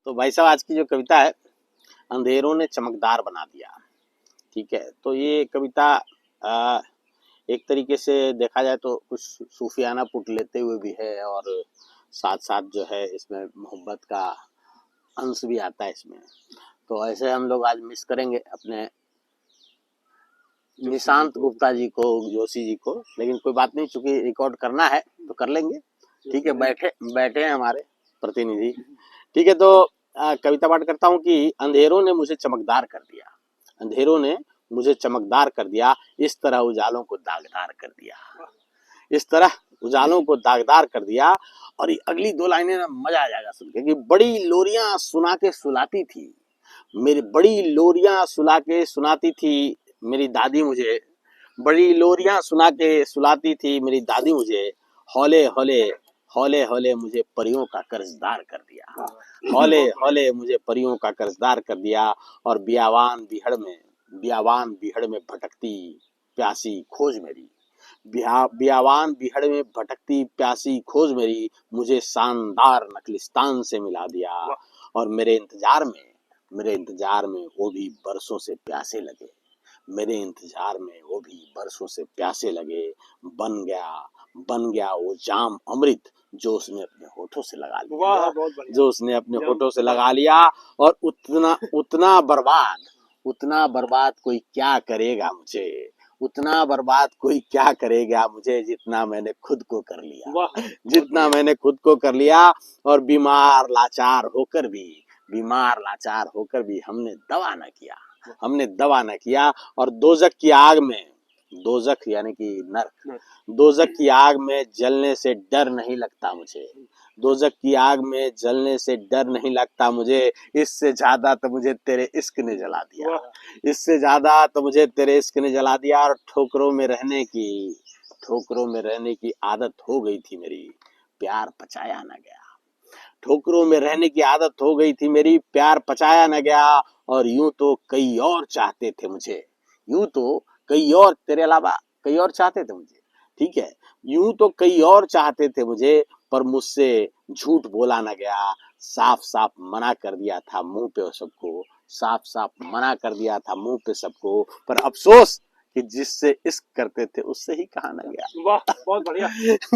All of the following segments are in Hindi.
तो भाई साहब आज की जो कविता है, अंधेरों ने चमकदार बना दिया। ठीक है, तो ये कविता एक तरीके से देखा जाए तो कुछ सूफियाना पुट लेते हुए भी है और साथ साथ जो है इसमें मोहब्बत का अंश भी आता है इसमें। तो ऐसे हम लोग आज मिस करेंगे अपने निशांत गुप्ता जी को, जोशी जी को, लेकिन कोई बात नहीं, चूंकि रिकॉर्ड करना है तो कर लेंगे। ठीक है, बैठे बैठे हैं हमारे प्रतिनिधि। ठीक है, तो कविता पाठ करता हूँ कि अंधेरों ने मुझे चमकदार कर दिया, अंधेरों ने मुझे चमकदार कर दिया, इस तरह उजालों को दागदार कर दिया, इस तरह उजालों को दागदार कर दिया। और ये अगली दो लाइनें ना मजा आ जाएगा सुन के कि बड़ी लोरियां सुना के सुलाती थी, मेरी बड़ी लोरियां सुला के सुनाती थी मेरी दादी मुझे, बड़ी लोरियां सुना के सुलाती थी मेरी दादी मुझे, हौले हौले हौले हौले मुझे परियों का कर्जदार कर दिया, हौले हौले मुझे परियों का कर्जदार कर दिया। और बियावान बिहड़ में भटकती प्यासी खोज मेरी, बियावान बिहड़ में भटकती प्यासी खोज मेरी, मुझे शानदार नखलिस्तान से मिला दिया। और मेरे इंतजार में वो भी बरसों से प्यासे लगे, मेरे इंतजार में वो भी बरसों से प्यासे लगे। बन गया वो जाम अमृत जो उसने अपने होठों से लगा लिया, जो उसने अपने होठों से लगा लिया। और उतना बर्बाद कोई क्या करेगा मुझे, उतना बर्बाद कोई क्या करेगा मुझे, जितना मैंने खुद को कर लिया, जितना मैंने खुद को कर लिया। और बीमार लाचार होकर भी हमने दवा न किया। और दोजख यानी कि नर्क, दोजख की आग में जलने से डर नहीं लगता मुझे, दोजख की आग में जलने से डर नहीं लगता मुझे। इससे ज्यादा तो मुझे तेरे इश्क ने जला दिया, इससे ज्यादा तो मुझे तेरे इश्क ने जला दिया। और ठोकरों में रहने की आदत हो गई थी मेरी, प्यार पचाया न गया, ठोकरों में रहने की आदत हो गई थी मेरी, प्यार पचाया न गया। और यूं तो कई और चाहते थे मुझे, यूं तो कई और तेरे अलावा कई और चाहते थे मुझे। ठीक है, यूं तो कई और चाहते थे मुझे, पर मुझसे झूठ बोला न गया। साफ साफ मना कर दिया था मुंह पे सबको, साफ साफ मना कर दिया था मुंह पे सबको, पर अफसोस कि जिससे इश्क करते थे उससे ही कहा न गया। वाह, बहुत बढ़िया।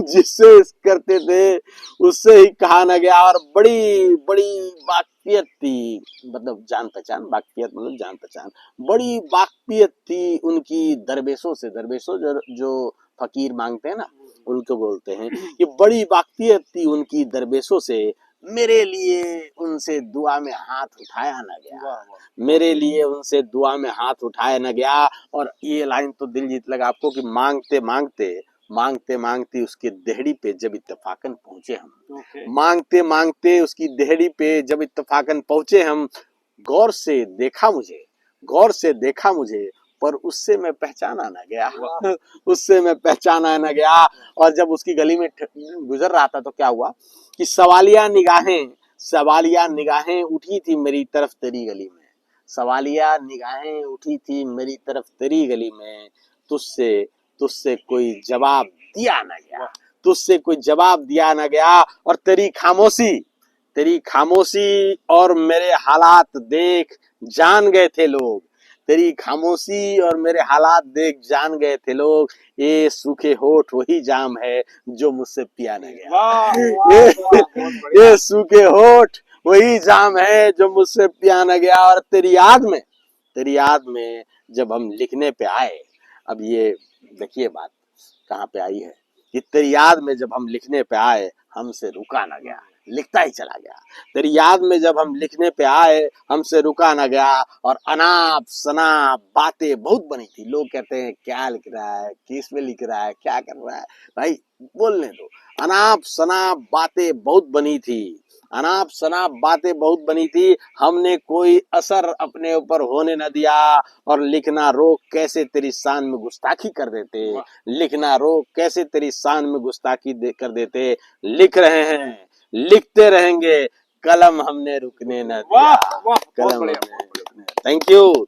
जिससे इश्क करते थे उससे ही कहा न गया। और बड़ी बड़ी वाकफियत थी, मतलब जान पहचान, वाकफियत मतलब जान पहचान, बड़ी वाकफियत थी उनकी दरवेशों से, दरवेशों जो फकीर मांगते हैं ना, उनको बोलते हैं कि बड़ी वाकफियत थी उनकी दरवेशों से, मेरे लिए उनसे दुआ में हाथ उठाया न गया, मेरे लिए उनसे दुआ में हाथ उठाया न गया। और ये लाइन तो दिल जीत लगा आपको कि मांगते मांगते उसके देहड़ी पे जब इत्तेफाकन पहुंचे हम, मांगते मांगते उसकी देहड़ी पे जब इत्तेफाकन पहुंचे हम, गौर से देखा मुझे पर उससे मैं पहचाना न गया, उससे मैं पहचाना न गया। और जब उसकी गली में गुजर रहा था तो क्या हुआ कि सवालिया निगाहें उठी थी मेरी तरफ तेरी गली में, सवालिया निगाहें उठी थी मेरी तरफ तेरी गली में, तुझसे कोई जवाब दिया न गया, तुझसे कोई जवाब दिया न गया। और तेरी खामोशी और मेरे हालात देख जान गए थे लोग, तेरी खामोशी और मेरे हालात देख जान गए थे लोग, ये सूखे होठ वही जाम है जो मुझसे पिया न गया, ये सूखे होठ वही जाम है जो मुझसे पिया न गया। और तेरी याद में जब हम लिखने पे आए, अब ये देखिए बात कहाँ पे आई है कि तेरी याद में जब हम लिखने पे आए हमसे रुका ना गया, लिखता ही चला गया। तेरी याद में जब हम लिखने पे आए हमसे रुका ना गया। और अनाप शनाप बातें बहुत बनी थी, लोग कहते हैं क्या लिख रहा है, किस में लिख रहा है, क्या कर रहा है, भाई बोलने दो। अनाप शनाप बातें बहुत बनी थी, हमने कोई असर अपने ऊपर होने न दिया। और लिखना रोक कैसे तेरी शान में गुस्ताखी कर देते, लिखना रोक कैसे तेरी शान में गुस्ताखी कर देते। लिख रहे हैं, लिखते रहेंगे, कलम हमने रुकने न दिया, कलम हमने। Thank you.